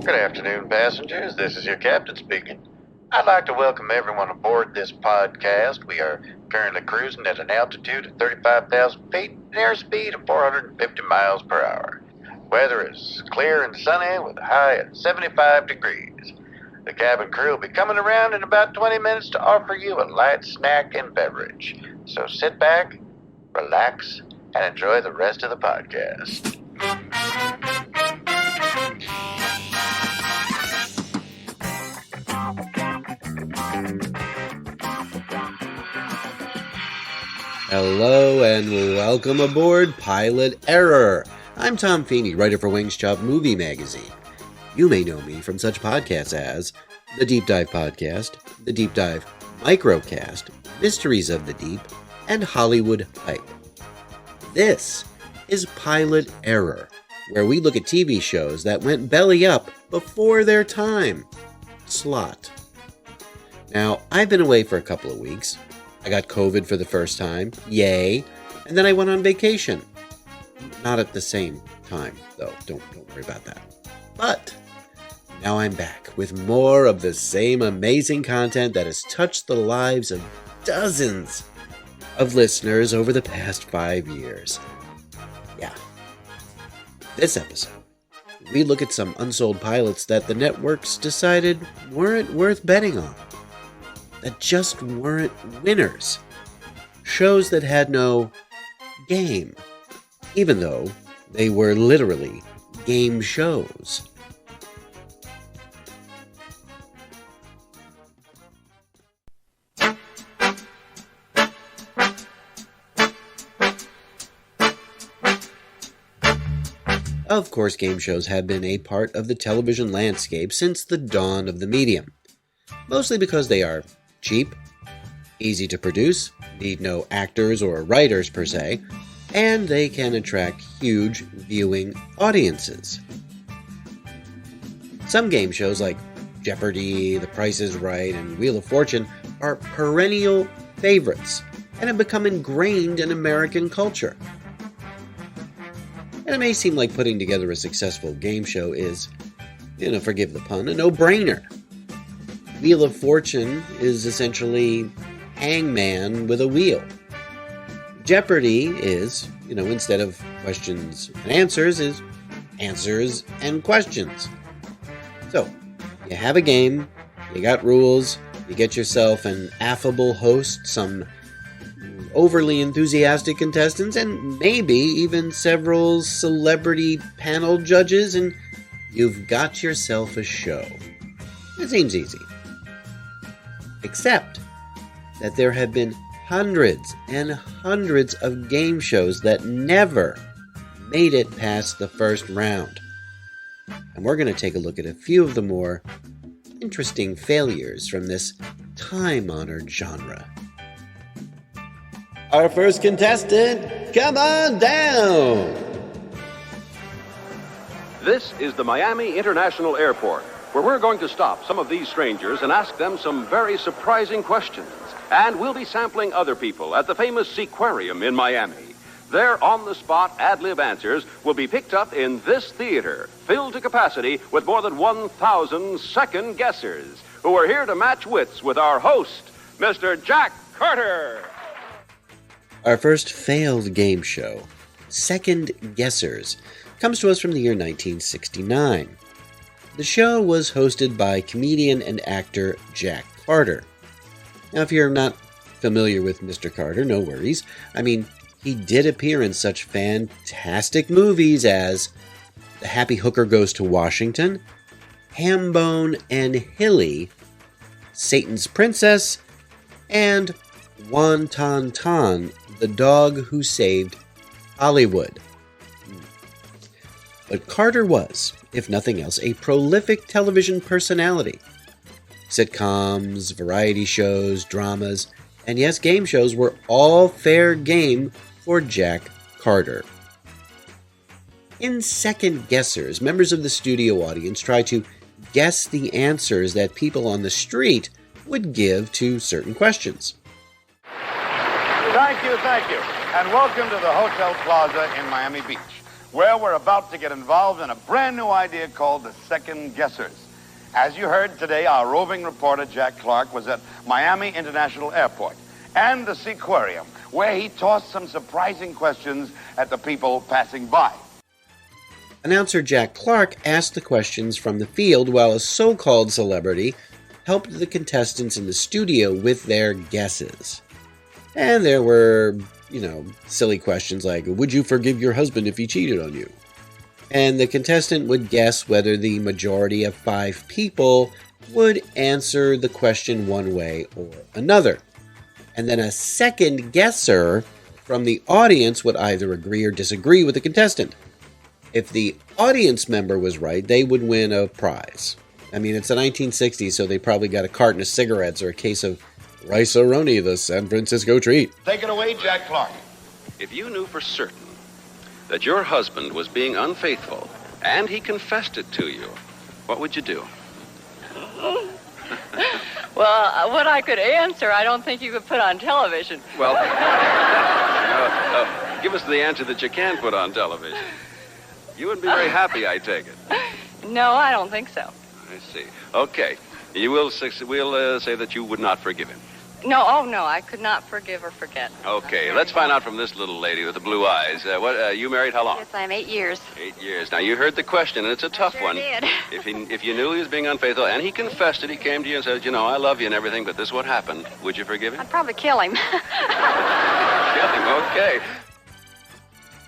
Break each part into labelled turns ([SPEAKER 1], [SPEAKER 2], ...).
[SPEAKER 1] Good afternoon, passengers. This is your captain speaking. I'd like to welcome everyone aboard this podcast. We are currently cruising at an altitude of 35,000 feet and airspeed of 450 miles per hour. Weather is clear and sunny with a high of 75 degrees. The cabin crew will be coming around in about 20 minutes to offer you a light snack and beverage. So sit back, relax, and enjoy the rest of the podcast.
[SPEAKER 2] Hello and welcome aboard Pilot Error. I'm Tom Feeney, writer for Wings Chop Movie Magazine. You may know me from such podcasts as The Deep Dive Podcast, The Deep Dive Microcast, Mysteries of the Deep, and Hollywood Hype. This is Pilot Error, where we look at TV shows that went belly up before their time slot. Now, I've been away for a couple of weeks. I got COVID for the first time, yay, and then I went on vacation. Not at the same time, though, don't worry about that. But now I'm back with more of the same amazing content that has touched the lives of dozens of listeners over the past 5 years. Yeah. This episode, we look at some unsold pilots that the networks decided weren't worth betting on. That just weren't winners. Shows that had no game, even though they were literally game shows. Of course, game shows have been a part of the television landscape since the dawn of the medium, mostly because they are cheap, easy to produce, need no actors or writers per se, and they can attract huge viewing audiences. Some game shows like Jeopardy!, The Price is Right, and Wheel of Fortune are perennial favorites and have become ingrained in American culture. And it may seem like putting together a successful game show is, forgive the pun, a no-brainer. Wheel of Fortune is essentially hangman with a wheel. Jeopardy! Is, instead of questions and answers, is answers and questions. So, you have a game, you got rules, you get yourself an affable host, some overly enthusiastic contestants, and maybe even several celebrity panel judges, and you've got yourself a show. It seems easy. Except that there have been hundreds and hundreds of game shows that never made it past the first round. And we're going to take a look at a few of the more interesting failures from this time-honored genre. Our first contestant, come on down!
[SPEAKER 3] This is the Miami International Airport, where we're going to stop some of these strangers and ask them some very surprising questions. And we'll be sampling other people at the famous Seaquarium in Miami. Their on-the-spot ad-lib answers will be picked up in this theater, filled to capacity with more than 1,000 second guessers, who are here to match wits with our host, Mr. Jack Carter.
[SPEAKER 2] Our first failed game show, Second Guessers, comes to us from the year 1969. The show was hosted by comedian and actor Jack Carter. Now, if you're not familiar with Mr. Carter, no worries. He did appear in such fantastic movies as The Happy Hooker Goes to Washington, Hambone and Hilly, Satan's Princess, and Wonton Ton, the Dog Who Saved Hollywood. But Carter was, if nothing else, a prolific television personality. Sitcoms, variety shows, dramas, and yes, game shows were all fair game for Jack Carter. In Second Guessers, members of the studio audience try to guess the answers that people on the street would give to certain questions.
[SPEAKER 4] Thank you, and welcome to the Hotel Plaza in Miami Beach. where we're about to get involved in a brand new idea called the Second Guessers. As you heard today, our roving reporter, Jack Clark, was at Miami International Airport and the Seaquarium, where he tossed some surprising questions at the people passing by.
[SPEAKER 2] Announcer Jack Clark asked the questions from the field while a so-called celebrity helped the contestants in the studio with their guesses. And there were, silly questions like, would you forgive your husband if he cheated on you? And the contestant would guess whether the majority of 5 people would answer the question one way or another. And then a second guesser from the audience would either agree or disagree with the contestant. If the audience member was right, they would win a prize. I mean, it's the 1960s, so they probably got a carton of cigarettes or a case of Rice-A-Roni, the San Francisco treat.
[SPEAKER 4] Take it away, Jack Clark.
[SPEAKER 3] If you knew for certain that your husband was being unfaithful and he confessed it to you, what would you do?
[SPEAKER 5] Well, what I could answer, I don't think you could put on television.
[SPEAKER 3] Well, give us the answer that you can put on television. You wouldn't be very happy, I take it.
[SPEAKER 5] No, I don't think so.
[SPEAKER 3] I see. Okay. We'll say that you would not forgive him.
[SPEAKER 5] No, I could not forgive or forget.
[SPEAKER 3] Okay, let's find out from this little lady with the blue eyes. You married how long?
[SPEAKER 5] Yes, I'm 8 years.
[SPEAKER 3] 8 years. Now, you heard the question, and it's a tough one.
[SPEAKER 5] Did.
[SPEAKER 3] If you knew he was being unfaithful, and he confessed it, he came to you and said, I love you and everything, but this is what happened. Would you forgive him?
[SPEAKER 5] I'd probably kill him.
[SPEAKER 3] Kill him, okay.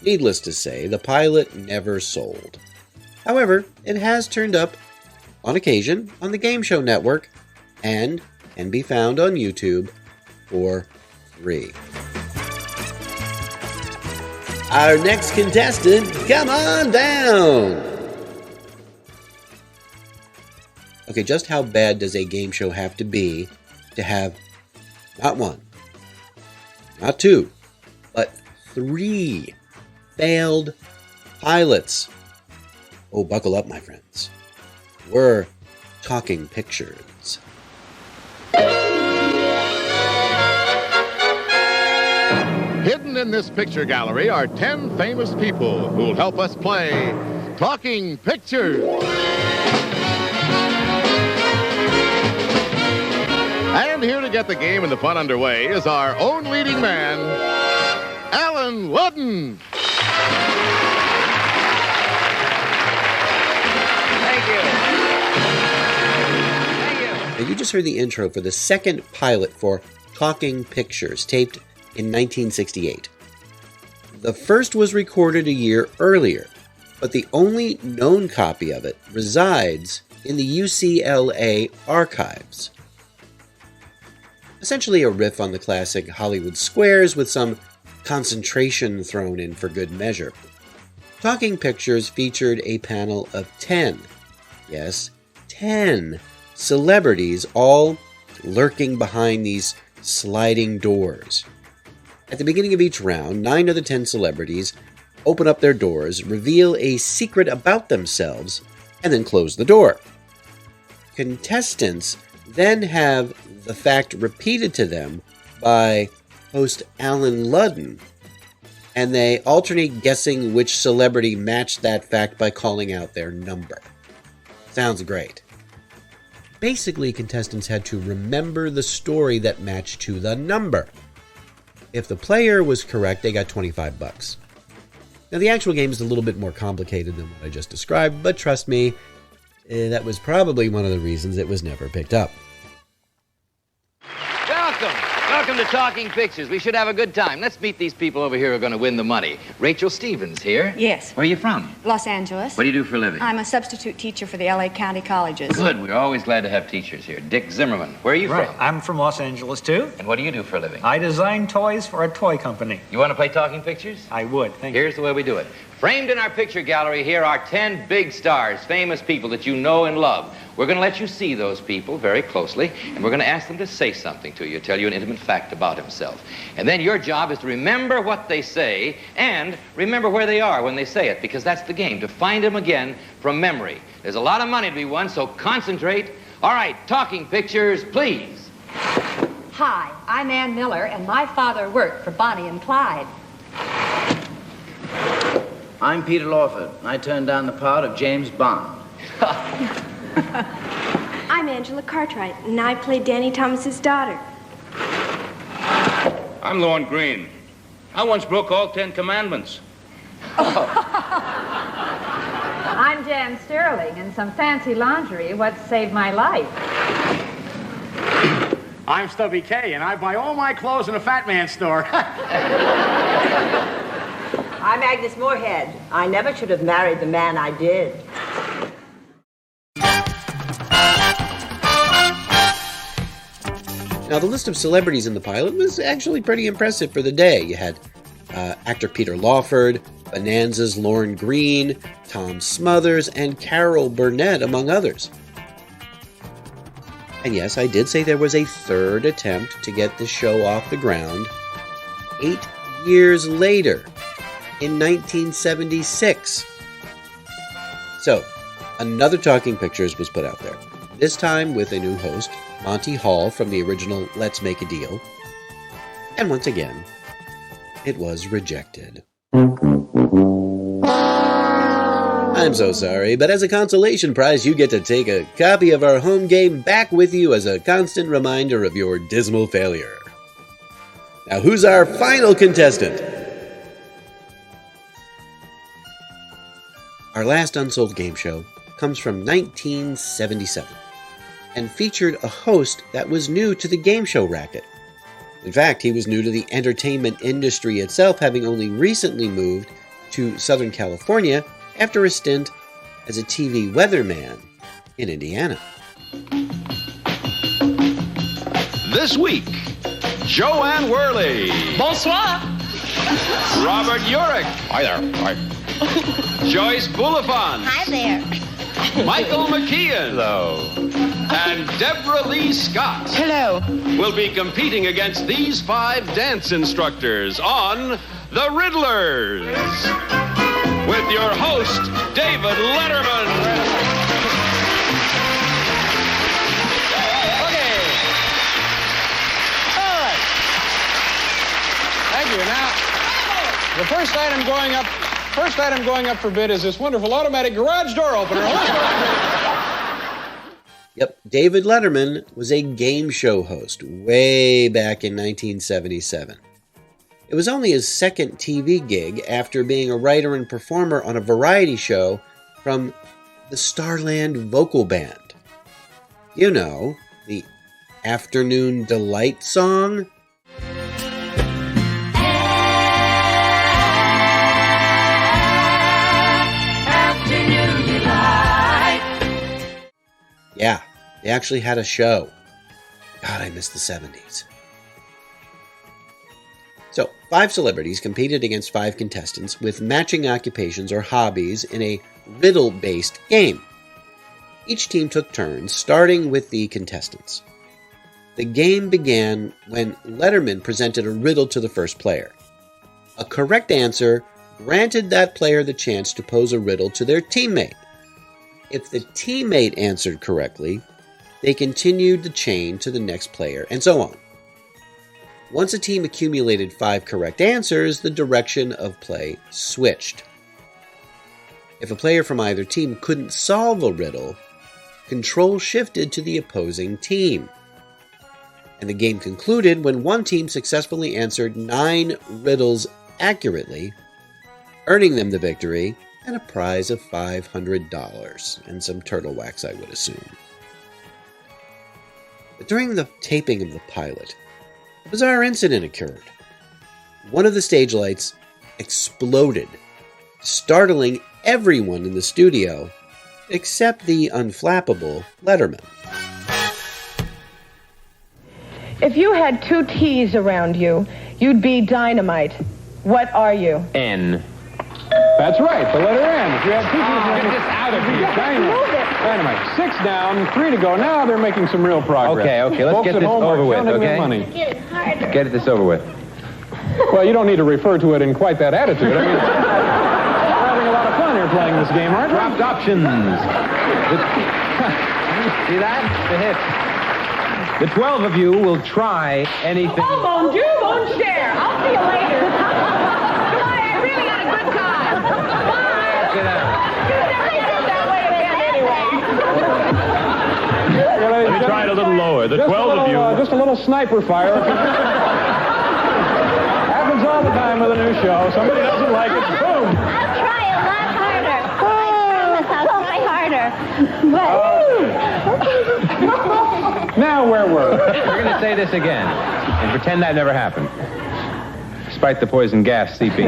[SPEAKER 2] Needless to say, the pilot never sold. However, it has turned up on occasion on the Game Show Network and can be found on YouTube for free. Our next contestant, come on down! Okay, just how bad does a game show have to be to have not 1, not 2, but 3 failed pilots? Oh, buckle up, my friends. We're talking pictures.
[SPEAKER 6] Hidden in this picture gallery are 10 famous people who'll help us play Talking Pictures. And here to get the game and the fun underway is our own leading man, Alan Ludden.
[SPEAKER 2] Now, you just heard the intro for the second pilot for Talking Pictures, taped in 1968. The first was recorded a year earlier, but the only known copy of it resides in the UCLA archives. Essentially a riff on the classic Hollywood Squares with some concentration thrown in for good measure. Talking Pictures featured a panel of 10, yes, 10 celebrities, all lurking behind these sliding doors. At the beginning of each round, 9 of the 10 celebrities open up their doors, reveal a secret about themselves, and then close the door. Contestants then have the fact repeated to them by host Alan Ludden, and they alternate guessing which celebrity matched that fact by calling out their number. Sounds great. Basically, contestants had to remember the story that matched to the number. If the player was correct, they got $25. Now, the actual game is a little bit more complicated than what I just described, but trust me, that was probably one of the reasons it was never picked up.
[SPEAKER 7] Welcome to Talking Pictures. We should have a good time. Let's meet these people over here who are going to win the money. Rachel Stevens here.
[SPEAKER 8] Yes.
[SPEAKER 7] Where are you from?
[SPEAKER 8] Los Angeles.
[SPEAKER 7] What do you do for a living?
[SPEAKER 8] I'm a substitute teacher for the L.A. County colleges.
[SPEAKER 7] Good. We're always glad to have teachers here. Dick Zimmerman. Where are you from?
[SPEAKER 9] I'm from Los Angeles, too.
[SPEAKER 7] And what do you do for a living?
[SPEAKER 9] I design toys for a toy company.
[SPEAKER 7] You want to play Talking Pictures?
[SPEAKER 9] I would, thank you.
[SPEAKER 7] Here's the way we do it. Framed in our picture gallery here are 10 big stars, famous people that you know and love. We're going to let you see those people very closely, and we're going to ask them to say something to you, tell you an intimate fact about himself. And then your job is to remember what they say and remember where they are when they say it, because that's the game, to find them again from memory. There's a lot of money to be won, so concentrate. All right, Talking Pictures, please.
[SPEAKER 8] Hi, I'm Ann Miller, and my father worked for Bonnie and Clyde.
[SPEAKER 10] I'm Peter Lawford. I turned down the part of James Bond.
[SPEAKER 11] I'm Angela Cartwright, and I played Danny Thomas's daughter.
[SPEAKER 12] I'm Lorne Green. I once broke all 10 commandments.
[SPEAKER 13] I'm Jan Sterling, and some fancy lingerie what saved my life.
[SPEAKER 14] I'm Stubby K, and I buy all my clothes in a Fat Man store.
[SPEAKER 15] I'm Agnes Moorehead. I never should have married the man I did.
[SPEAKER 2] Now, the list of celebrities in the pilot was actually pretty impressive for the day. You had actor Peter Lawford, Bonanza's Lorne Green, Tom Smothers, and Carol Burnett, among others. And yes, I did say there was a third attempt to get the show off the ground 8 years later, in 1976. So, another Talking Pictures was put out there, this time with a new host, Monty Hall from the original Let's Make a Deal. And once again, it was rejected. I'm so sorry, but as a consolation prize, you get to take a copy of our home game back with you as a constant reminder of your dismal failure. Now, who's our final contestant? Our last Unsold game show comes from 1977 and featured a host that was new to the game show racket. In fact, he was new to the entertainment industry itself, having only recently moved to Southern California after a stint as a TV weatherman in Indiana.
[SPEAKER 3] This week, Joanne Worley.
[SPEAKER 16] Bonsoir.
[SPEAKER 3] Robert Urich.
[SPEAKER 16] Hi there. Hi.
[SPEAKER 3] Joyce Bulifant.
[SPEAKER 16] Hi there.
[SPEAKER 3] Michael McKeon.
[SPEAKER 16] Hello.
[SPEAKER 3] And Deborah Lee Scott.
[SPEAKER 16] Hello.
[SPEAKER 3] Will be competing against these 5 dance instructors on The Riddlers. With your host, David Letterman.
[SPEAKER 14] Okay. All right. Thank you. Now, the first item going up for bid is this wonderful automatic garage door opener.
[SPEAKER 2] Yep, David Letterman was a game show host way back in 1977. It was only his second TV gig after being a writer and performer on a variety show from the Starland Vocal Band. You know, the Afternoon Delight song?
[SPEAKER 16] Afternoon Delight.
[SPEAKER 2] Yeah, they actually had a show. God, I miss the 70s. So, 5 celebrities competed against 5 contestants with matching occupations or hobbies in a riddle-based game. Each team took turns, starting with the contestants. The game began when Letterman presented a riddle to the first player. A correct answer granted that player the chance to pose a riddle to their teammate. If the teammate answered correctly, they continued the chain to the next player, and so on. Once a team accumulated 5 correct answers, the direction of play switched. If a player from either team couldn't solve a riddle, control shifted to the opposing team. And the game concluded when one team successfully answered 9 riddles accurately, earning them the victory and a prize of $500 and some turtle wax, I would assume. But during the taping of the pilot, a bizarre incident occurred. One of the stage lights exploded, startling everyone in the studio except the unflappable Letterman.
[SPEAKER 17] If you had 2 T's around you, you'd be dynamite. What are you?
[SPEAKER 18] N.
[SPEAKER 14] That's right, the letter N. If you have 2 T's around
[SPEAKER 18] get this out of here.
[SPEAKER 14] Dynamite. 6 down, 3 to go. Now they're making some real progress.
[SPEAKER 18] Okay, let's
[SPEAKER 14] Folks
[SPEAKER 18] get
[SPEAKER 14] at
[SPEAKER 18] this
[SPEAKER 14] home are
[SPEAKER 18] over with,
[SPEAKER 14] counting their
[SPEAKER 18] okay?
[SPEAKER 14] money.
[SPEAKER 17] Get it harder.
[SPEAKER 18] Get this over with.
[SPEAKER 14] Well, you don't need to refer to it in quite that attitude. I mean, we're having a lot of fun here playing this game, aren't we?
[SPEAKER 18] Dropped options. See that? The hit. The 12 of you will try anything.
[SPEAKER 17] Oh, mon Dieu, mon cher. I'll see you later. Goodbye, I really had a good time. Bye.
[SPEAKER 18] Sit down.
[SPEAKER 17] That way again anyway.
[SPEAKER 14] Let
[SPEAKER 18] me try it a little lower. The 12 of you.
[SPEAKER 14] Just a little sniper fire. Happens all the time with a new show. Somebody doesn't like it. Boom.
[SPEAKER 11] I'll try a lot harder. I promise I'll try harder. But...
[SPEAKER 14] Now where were we?
[SPEAKER 18] We're going to say this again and pretend that never happened. Despite the poison gas seeping.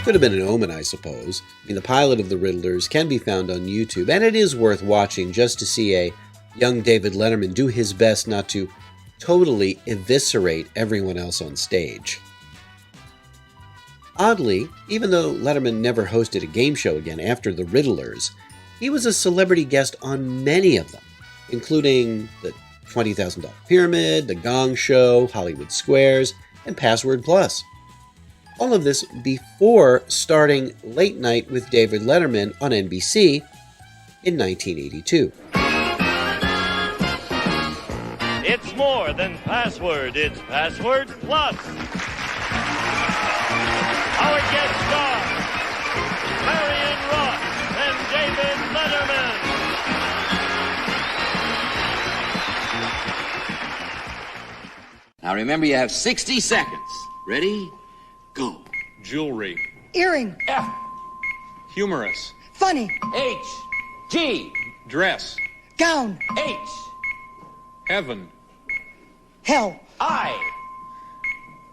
[SPEAKER 2] Could have been an omen, I suppose. I mean, the pilot of The Riddlers can be found on YouTube, and it is worth watching just to see a young David Letterman do his best not to totally eviscerate everyone else on stage. Oddly, even though Letterman never hosted a game show again after The Riddlers, he was a celebrity guest on many of them, including the $20,000 Pyramid, The Gong Show, Hollywood Squares, and Password Plus. All of this before starting Late Night with David Letterman on NBC in 1982.
[SPEAKER 19] It's more than Password, it's Password Plus. Our guest stars, Marion Ross and David Letterman.
[SPEAKER 20] Now remember, you have 60 seconds. Ready? Go.
[SPEAKER 21] Jewelry.
[SPEAKER 22] Earring.
[SPEAKER 20] F.
[SPEAKER 21] Humorous.
[SPEAKER 22] Funny.
[SPEAKER 20] H. G.
[SPEAKER 21] Dress.
[SPEAKER 22] Gown.
[SPEAKER 20] H.
[SPEAKER 21] Heaven.
[SPEAKER 22] Hell.
[SPEAKER 20] I.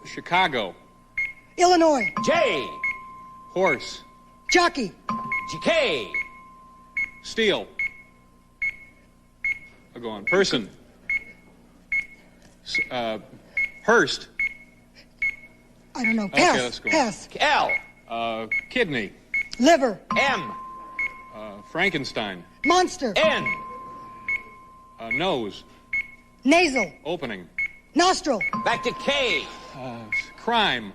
[SPEAKER 21] Chicago.
[SPEAKER 22] Illinois.
[SPEAKER 20] J.
[SPEAKER 21] Horse.
[SPEAKER 22] Jockey.
[SPEAKER 20] K.
[SPEAKER 21] Steel. I'll go on. Person. Hearst.
[SPEAKER 22] I don't know. Pass.
[SPEAKER 21] Okay, let's go.
[SPEAKER 22] Pass.
[SPEAKER 20] L.
[SPEAKER 21] Kidney.
[SPEAKER 22] Liver.
[SPEAKER 20] M.
[SPEAKER 21] Frankenstein.
[SPEAKER 22] Monster.
[SPEAKER 20] N.
[SPEAKER 21] Nose.
[SPEAKER 22] Nasal.
[SPEAKER 21] Opening.
[SPEAKER 22] Nostril.
[SPEAKER 20] Back to K.
[SPEAKER 21] Crime.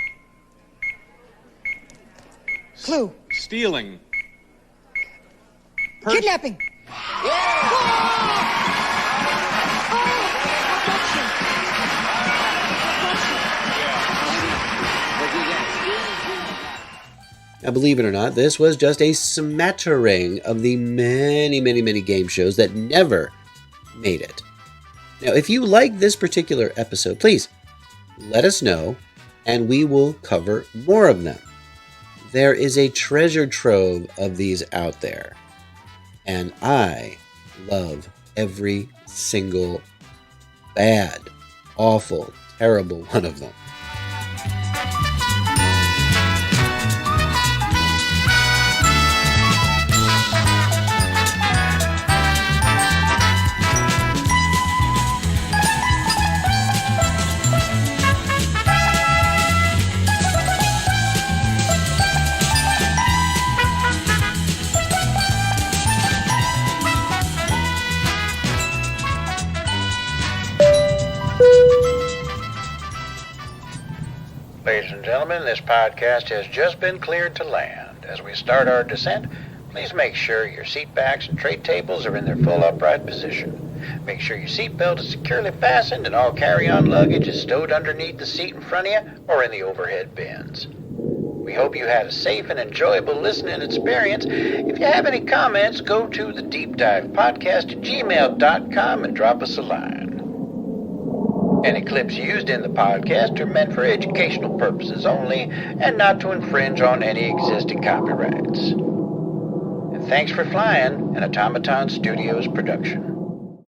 [SPEAKER 22] Clue.
[SPEAKER 21] Stealing.
[SPEAKER 22] Kidnapping.
[SPEAKER 2] Now, believe it or not, this was just a smattering of the many game shows that never made it. Now, if you like this particular episode, please let us know, and we will cover more of them. There is a treasure trove of these out there, and I love every single bad, awful, terrible one of them.
[SPEAKER 1] Ladies and gentlemen, this podcast has just been cleared to land. As we start our descent, please make sure your seat backs and tray tables are in their full upright position. Make sure your seatbelt is securely fastened and all carry-on luggage is stowed underneath the seat in front of you or in the overhead bins. We hope you had a safe and enjoyable listening experience. If you have any comments, go to the deepdivepodcast@gmail.com and drop us a line. Any clips used in the podcast are meant for educational purposes only and not to infringe on any existing copyrights. And thanks for flying, an Automaton Studios production.